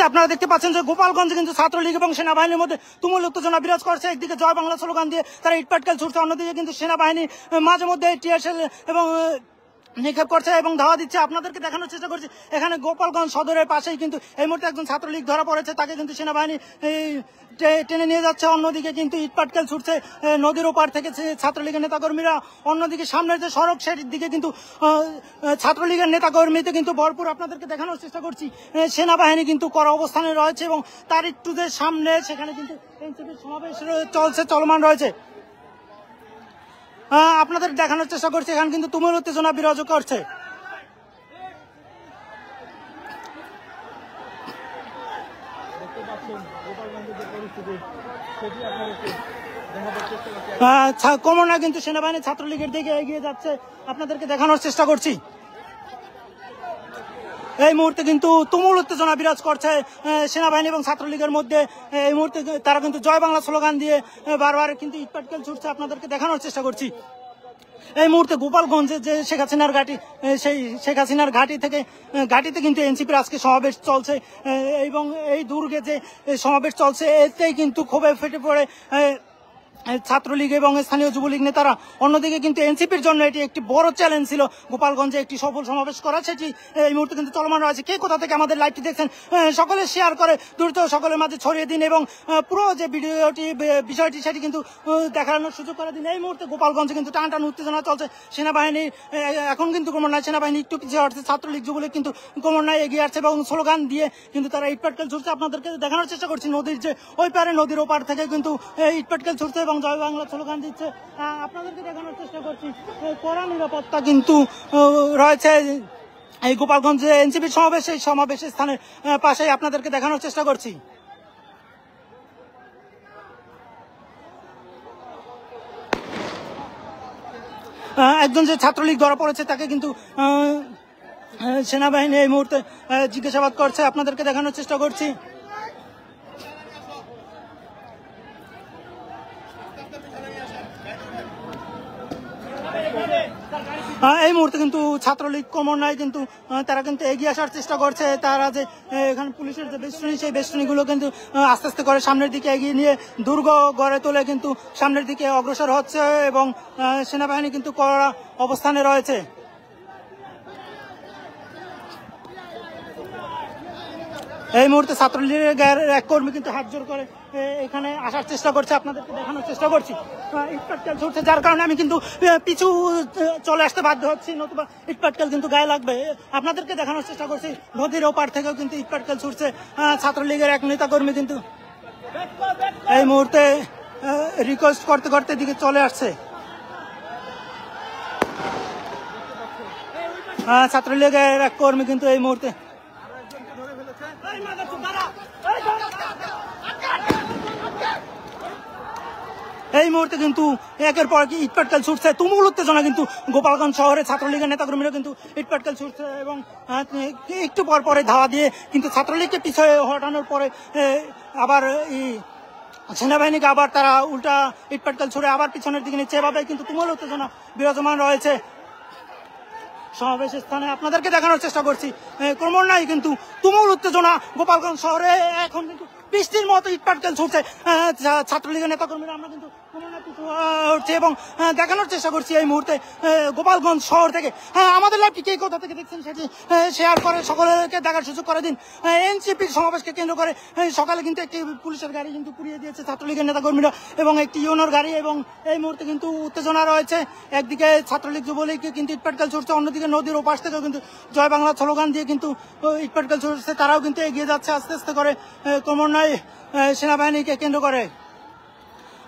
আপনারা দেখতে পাচ্ছেন যে গোপালগঞ্জে কিন্তু ছাত্রলীগ এবং সেনাবাহিনীর মধ্যে তুমুল উত্তেজনা বিরাজ করছে। একদিকে জয় বাংলা স্লোগান দিয়ে তারা ইটপাটকেল ছুটছে, অন্যদিকে কিন্তু সেনাবাহিনী মাঝে মধ্যে টিয়ারশেল এবং নিক্ষেপ করছে এবং ধাওয়া দিচ্ছে। আপনাদেরকে দেখানোর চেষ্টা করছি এখানে গোপালগঞ্জ সদরের পাশেই কিন্তু এই মুহূর্তে একজন ছাত্রলীগ ধরা পড়েছে, তাকে কিন্তু সেনাবাহিনী টেনে নিয়ে যাচ্ছে। অন্যদিকে কিন্তু ইটপাটকেল ছুটছে নদীর ওপার থেকে ছাত্রলীগের নেতাকর্মীরা। অন্যদিকে সামনের যে সড়ক সেটির দিকে কিন্তু ছাত্রলীগের নেতাকর্মীতে কিন্তু ভরপুর। আপনাদেরকে দেখানোর চেষ্টা করছি সেনাবাহিনী কিন্তু কড়া অবস্থানে রয়েছে এবং তার একটু যে সামনে সেখানে কিন্তু এনসিপির সমাবেশ চলমান রয়েছে। আপনাদের দেখানোর চেষ্টা করছি এখানে কিন্তু তুমুল উত্তেজনা বিরাজ করছে। ক্রমান্বয়ে কিন্তু সেনাবাহিনী ছাত্রলীগের দিকে এগিয়ে যাচ্ছে, আপনাদেরকে দেখানোর চেষ্টা করছি। এই মুহূর্তে কিন্তু তুমুল উত্তেজনা বিরাজ করছে সেনাবাহিনী এবং ছাত্রলীগের মধ্যে। এই মুহূর্তে তারা কিন্তু জয় বাংলা স্লোগান দিয়ে বারবার কিন্তু ইটপাটকেল ছুটছে, আপনাদেরকে দেখানোর চেষ্টা করছি। এই মুহূর্তে গোপালগঞ্জে যে শেখ হাসিনার ঘাঁটি, সেই শেখ হাসিনার ঘাঁটিতে কিন্তু এনসিপির আজকে সমাবেশ চলছে এবং এই দুর্গে যে সমাবেশ চলছে এতেই কিন্তু ক্ষোভে ফেটে পড়ে ছাত্রলীগ এবং স্থানীয় যুবলীগ নেতারা। অন্যদিকে কিন্তু এনসিপির জন্য এটি একটি বড় চ্যালেঞ্জ ছিল গোপালগঞ্জে একটি সফল সমাবেশ করা, সেটি এই মুহূর্তে কিন্তু চলমান রয়েছে। কে কোথা থেকে আমাদের লাইভটি দেখছেন সকলে শেয়ার করে দ্রুত সকলের মাঝে ছড়িয়ে দিন এবং পুরো যে বিষয়টি সেটি কিন্তু দেখানোর সুযোগ করে দিন। এই মুহূর্তে গোপালগঞ্জে কিন্তু টান উত্তেজনা চলছে। সেনাবাহিনী এখন কিন্তু ক্রমান্বয়ে সেনাবাহিনী একটু পিছিয়ে আসছে, ছাত্রলীগ যুবলীগ কিন্তু ক্রমান্বয়ে এগিয়ে আসছে এবং স্লোগান দিয়ে কিন্তু তারা ইটপাটকেল ছুটছে। আপনাদেরকে দেখানোর চেষ্টা করছি নদীর যে ওই পারে, নদীর ওপার থেকে কিন্তু ইটপাটকেল ছুটছে এবং জয় বাংলা স্লোগান দিচ্ছে। আপনাদেরকে দেখানোর চেষ্টা করছি কড়া নিরাপত্তা কিন্তু রয়েছে এই গোপালগঞ্জে এনসিপির সমাবেশ, এই সমাবেশের স্থানের পাশে আপনাদেরকে দেখানোর চেষ্টা করছি। একজন যে ছাত্রলীগ ধরা পড়েছে তাকে কিন্তু সেনাবাহিনী এই মুহূর্তে জিজ্ঞাসাবাদ করছে, আপনাদেরকে দেখানোর চেষ্টা করছি। এই মুহূর্তে কিন্তু ছাত্রলীগ ক্রমান্বয়ে কিন্তু তারা কিন্তু এগিয়ে আসার চেষ্টা করছে। তারা যে এখানে পুলিশের যে বেষ্টনী, সেই বেষ্টনীগুলো কিন্তু আস্তে আস্তে করে সামনের দিকে এগিয়ে নিয়ে দুর্গ গড়ে তোলে কিন্তু সামনের দিকে অগ্রসর হচ্ছে এবং সেনাবাহিনী কিন্তু কড়া অবস্থানে রয়েছে। এই মুহূর্তে ছাত্রলীগের এক কর্মী কিন্তু হাত জোর করে এখানে আসার চেষ্টা করছে, আপনাদেরকে দেখানোর চেষ্টা করছি। ইটপাটকেল ছুটছে, যার কারণে আমি কিন্তু পিছু চলে আসতে বাধ্য হচ্ছি, নতুবা ইটপাটকেল কিন্তু গায়ে লাগবে। আপনাদেরকে দেখানোর চেষ্টা করছি নদীর ওপার থেকেও কিন্তু ইটপাটকেল ছুটছে ছাত্রলীগের এক নেতা কর্মী কিন্তু এই মুহূর্তে রিকোয়েস্ট করতে করতে দিকে চলে আসছে। ছাত্রলীগের এক কর্মী কিন্তু এই মুহূর্তে কিন্তু একের পর কি ইটপাটকেল ছুটছে, তুমুল উত্তেজনা কিন্তু গোপালগঞ্জ শহরে ছাত্রলীগের নেতাকর্মীরা কিন্তু ইটপাটকেল ছুটছে এবং একটু পর পরে ধাওয়া দিয়ে কিন্তু ছাত্রলীগকে পিছিয়ে হটানোর পরে আবার সেনাবাহিনীকে আবার তারা উল্টা ইটপাটকেল ছুড়ে আবার পিছনের দিকে নিচ্ছে। এভাবে কিন্তু তুমুল উত্তেজনা বিরাজমান রয়েছে সমাবেশের স্থানে। আপনাদেরকে দেখানোর চেষ্টা করছি ক্রমান্বয়ে কিন্তু তুমুল উত্তেজনা গোপালগঞ্জ শহরে। এখন কিন্তু বৃষ্টির মতো ইটপাটকেল ছুটছে ছাত্রলীগের নেতাকর্মীরা। আমরা কিন্তু উঠছে এবং দেখানোর চেষ্টা করছি এই মুহূর্তে গোপালগঞ্জ শহর থেকে। আমাদের লাইভটি কে কোথা থেকে দেখছেন সেটি শেয়ার করে সকলকে দেখার সুযোগ করে দিন। এনসিপির সমাবেশকে কেন্দ্র করে সকালে কিন্তু একটি পুলিশের গাড়ি কিন্তু পুড়িয়ে দিয়েছে ছাত্রলীগের নেতাকর্মীরা এবং একটি ইউনোর গাড়ি এবং এই মুহূর্তে কিন্তু উত্তেজনা রয়েছে। একদিকে ছাত্রলীগ যুবলীগ কিন্তু ইটপাটকেল ছুটছে, অন্যদিকে নদীর ওপাশ থেকেও কিন্তু জয় বাংলা স্লোগান দিয়ে কিন্তু ইটপাটকেল ছুটছে। তারাও কিন্তু এগিয়ে যাচ্ছে আস্তে আস্তে করে ক্রমান্বয়ে সেনাবাহিনীকে কেন্দ্র করে।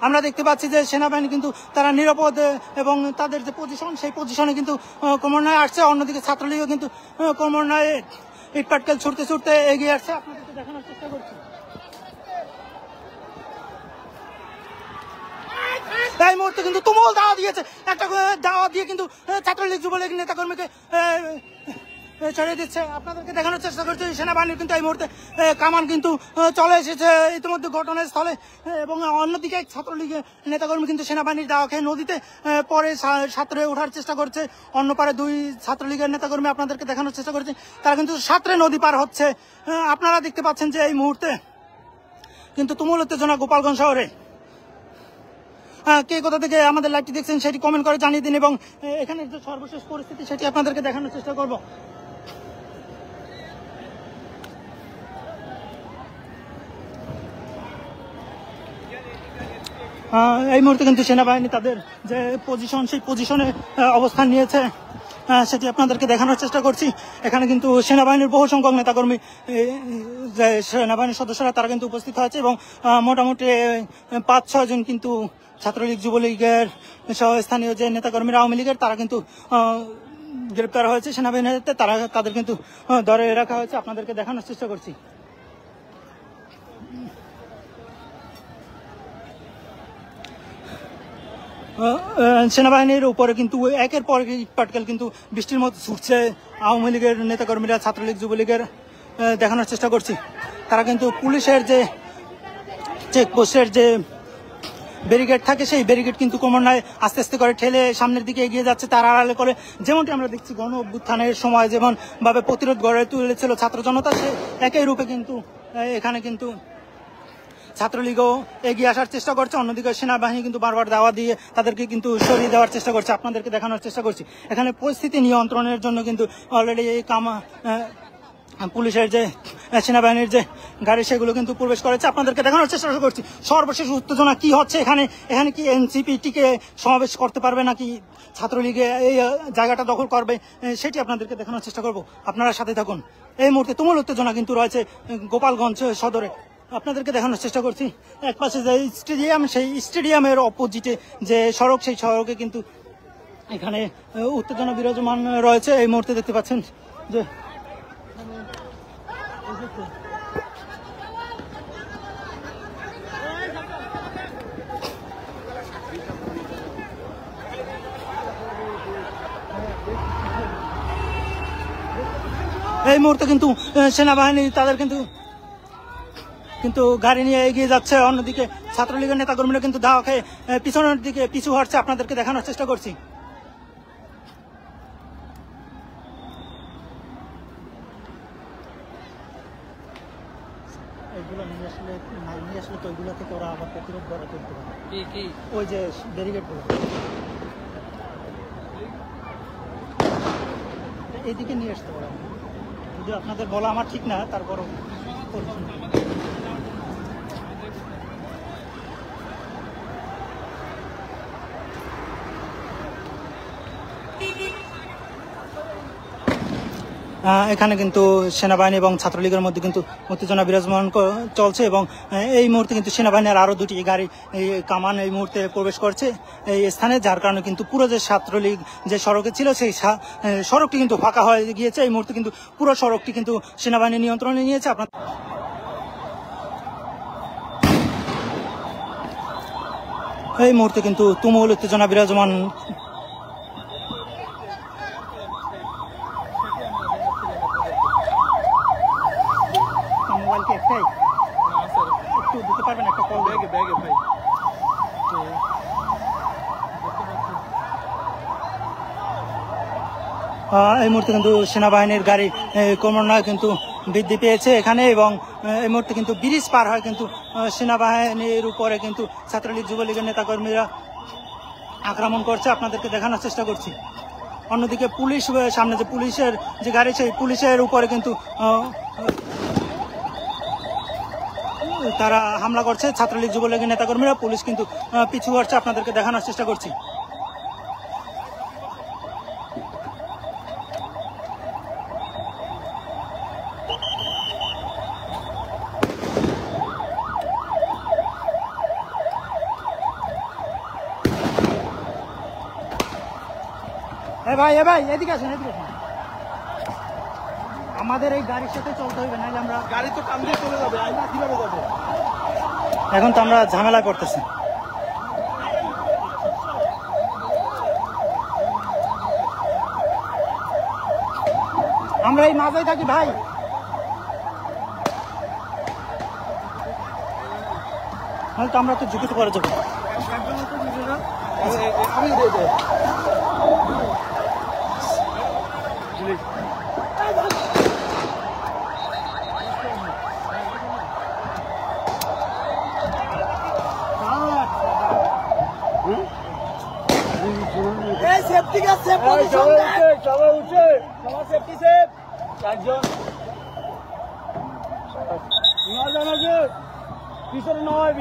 আমরা দেখতে পাচ্ছি যে সেনাবাহিনী কিন্তু তারা নিরাপদ এবং তাদের যে পজিশন, সেই পজিশনে কিন্তু ক্রমান্বয়ে আসছে। অন্যদিকে ছাত্রলীগও কিন্তু ক্রমান্বয়ে ইটপাটকেল ছুটতে ছুটতে এগিয়ে আসছে, আপনাদেরকে দেখানোর চেষ্টা করছি। এই মুহূর্তে কিন্তু তুমুল দাওয়া দিয়েছে, একটা দাওয়া দিয়ে কিন্তু ছাত্রলীগ যুবলীগ নেতাকর্মীকে ছড়িয়ে দিচ্ছে। আপনাদেরকে দেখানোর চেষ্টা করছি সেনাবাহিনীর কিন্তু এই মুহূর্তে কামান কিন্তু চলে এসেছে ইতিমধ্যে ঘটনাস্থলে, এবং অন্যদিকে ছাত্রলীগের নেতাকর্মী কিন্তু সেনাবাহিনীর দাওয়া খেয়ে নদীতে পরে সাঁতরে ওঠার চেষ্টা করছে। অন্য পারে দুই ছাত্রলীগের নেতাকর্মী আপনাদেরকে দেখানোর চেষ্টা করছে, তারা কিন্তু সাঁতরে নদী পার হচ্ছে। আপনারা দেখতে পাচ্ছেন যে এই মুহূর্তে কিন্তু তুমুল উত্তেজনা গোপালগঞ্জ শহরে। কে কোথা থেকে আমাদের লাইভটি দেখছেন সেটি কমেন্ট করে জানিয়ে দিন, এবং এখানে যে সর্বশেষ পরিস্থিতি সেটি আপনাদেরকে দেখানোর চেষ্টা করব। এই মুহূর্তে কিন্তু সেনাবাহিনী তাদের যে পজিশন সেই পজিশনে অবস্থান নিয়েছে সেটি আপনাদেরকে দেখানোর চেষ্টা করছি। এখানে কিন্তু সেনাবাহিনীর বহু সংখ্যক নেতাকর্মী, যে সেনাবাহিনীর সদস্যরা তারা কিন্তু উপস্থিত হয়েছে, এবং মোটামুটি 5-6 জন কিন্তু ছাত্রলীগ যুবলীগের সহ স্থানীয় যে নেতাকর্মীরা আওয়ামী লীগের তারা কিন্তু গ্রেপ্তার হয়েছে সেনাবাহিনীর হাতে। তাদের কিন্তু ধরে রাখা হয়েছে, আপনাদেরকে দেখানোর চেষ্টা করছি। সেনাবাহিনীর উপরে কিন্তু একের পর ইট পাটকেল কিন্তু বৃষ্টির মতো ছুটছে আওয়ামী লীগের নেতাকর্মীরা, ছাত্রলীগ যুবলীগের। দেখানোর চেষ্টা করছি তারা কিন্তু পুলিশের যে চেকপোস্টের যে ব্যারিকেড থাকে সেই ব্যারিকেড কিন্তু ক্রমান্বয়ে আস্তে আস্তে করে ঠেলে সামনের দিকে এগিয়ে যাচ্ছে, তার আড়ালে করে। যেমনটি আমরা দেখছি গণ অভ্যুত্থানের সময় যেমন ভাবে প্রতিরোধ গড়ে তুলেছিল ছাত্র জনতা, সে একই রূপে কিন্তু এখানে কিন্তু ছাত্রলীগও এগিয়ে আসার চেষ্টা করছে। অন্যদিকে সেনাবাহিনী কিন্তু বারবার দাওয়া দিয়ে তাদেরকে কিন্তু সরিয়ে দেওয়ার চেষ্টা করছে। আপনাদেরকে দেখানোর চেষ্টা করছি এখানে পরিস্থিতি নিয়ন্ত্রণের জন্য কিন্তু অলরেডি এই পুলিশের যে সেনাবাহিনীর যে গাড়ি সেগুলো কিন্তু প্রবেশ করেছে। আপনাদেরকে দেখানোর চেষ্টা করছি সর্বশেষ উত্তেজনা কি হচ্ছে এখানে। এখানে কি এনসিপি টিকে সমাবেশ করতে পারবে নাকি ছাত্রলীগে এই জায়গাটা দখল করবে সেটি আপনাদেরকে দেখানোর চেষ্টা করব। আপনারা সাথে থাকুন। এই মুহূর্তে তুমুল উত্তেজনা কিন্তু রয়েছে গোপালগঞ্জ সদরে। আপনাদেরকে দেখানোর চেষ্টা করছি এক পাশে যে স্টেডিয়াম, সেই স্টেডিয়ামের অপোজিটে যে সড়ক, সেই সড়কে কিন্তু এখানে উত্তেজনা বিরাজমান রয়েছে। এই মুহূর্তে দেখতে পাচ্ছেন যে এই মুহূর্তে কিন্তু সেনাবাহিনী তাদের কিন্তু গাড়ি নিয়ে এগিয়ে যাচ্ছে। অন্যদিকে ছাত্রলীগের নেতাকর্মীরা কিন্তু দাওয়া খেয়ে পিছনের দিকে পিছু হটছে। আপনাদেরকে দেখানোর চেষ্টা করছি। এগুলো নিয়ে আসলে তো ওইগুলো থেকে ওরা আবার প্রতিরোধ গড়ে তুলতে পারে। ওই যে ব্যারিকেডগুলো এইদিকে নিয়ে আসতে পারে। যদি আপনাদের বলা আমার ঠিক না, তারপরও এখানে কিন্তু সেনাবাহিনী এবং ছাত্রলীগের মধ্যে কিন্তু উত্তেজনা বিরাজমান চলছে, এবং এই মুহূর্তে কিন্তু সেনাবাহিনীর আরো দুটি গাড়ি কামান এই মুহূর্তে প্রবেশ করছে এই স্থানে, যার কারণে কিন্তু পুরো যে ছাত্রলীগ যে সড়কে ছিল সেই সড়কটি কিন্তু ফাঁকা হয়ে গিয়েছে। এই মুহূর্তে কিন্তু পুরো সড়কটি কিন্তু সেনাবাহিনী নিয়ন্ত্রণে নিয়েছে। আপনার এই মুহূর্তে কিন্তু তুমুল উত্তেজনা বিরাজমান। মোবাইল কি একটাই? একটু দিতে পারবেন একটা কল? ব্যাগে ভাই। এই মুহূর্তে কিন্তু সেনাবাহিনীর গাড়ি ক্রমান্বয়ে কিন্তু বৃদ্ধি পেয়েছে এখানে, এবং এই মুহূর্তে কিন্তু ব্রিজ পার হয় কিন্তু সেনাবাহিনীর উপরে কিন্তু ছাত্রলীগ যুবলীগের নেতাকর্মীরা আক্রমণ করছে। আপনাদেরকে দেখানোর চেষ্টা করছি। অন্যদিকে পুলিশ সামনে যে পুলিশের যে গাড়ি সেই পুলিশের উপরে কিন্তু তারা হামলা করছে ছাত্রলীগ যুবলীগের নেতাকর্মীরা। পুলিশ কিন্তু পিছু হটছে। আপনাদেরকে দেখানোর চেষ্টা করছি। ভাই এদিকে আসেন, এদিকে আসেন। আমাদের এই গাড়ির সাথে চলতে হবে, নাহলে আমরা গাড়ি তো টান দিয়ে চলে যাবে। কিভাবে যাবে? এখন তো আমরা ঝামেলায় পড়তেছি। আমরা এই মাঝেই থাকি ভাই। তো আমরা তো ঝুঁকিতে করে যাবো। সেফটি গাছ সেফ পজিশন সবাই উঠে সবার সেফটি সেফ চারজন পিছনে নয়